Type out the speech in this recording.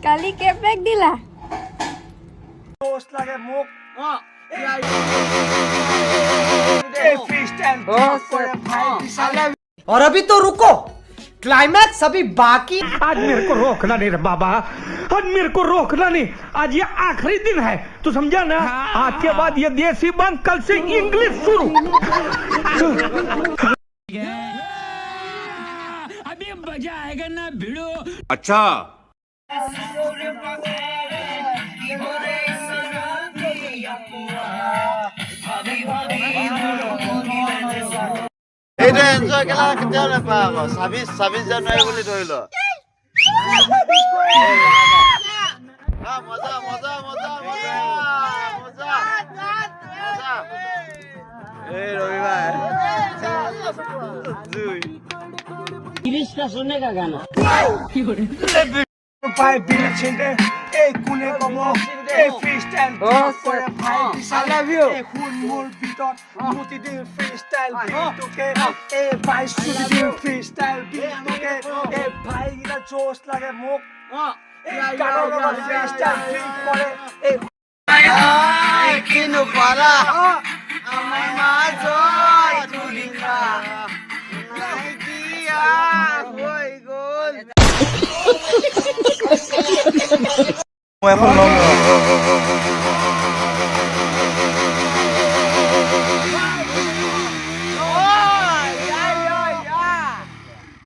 কালি কে bag দিলা post লাগে মুখ और अभी तो रुको क्लाइमैक्स अभी बाकी। आज मेरे को रोकना नहीं रे बाबा, आज मेरे को रोकना नहीं। आज ये आखिरी दिन है, तू समझा ना? आज के बाद ये देसी बंद, कल से इंग्लिश शुरू। अभी मजा आएगा ना भिड़ो। अच्छा এইটো এনজয় কেলা কেতিয়াও নাপায় আকৌ 26 জানুৱাৰী বুলি ধৰি ল মজা মজা মজা মজা মজা মজা এই ৰবিবাৰ इसका सुनने का गाना ভাই বিল ছিনতে এই কোনে কম এই ফ্রিস্টাইল করে ভাই আই লাভ ইউ এই ফুল মোর বিটত মুতি দি ফ্রিস্টাইল বিটকে এই ভাই সুদি দি ফ্রিস্টাইল বিটকে এই ভাই গিলা জোশ লাগে মুখ এই গানৰ লগত ফ্রিস্টাইল বিট কৰে এই কিনো পাৰা আমাৰ মাজত তুলিকা নাইকিয়া হৈ গ'ল মই এখন লম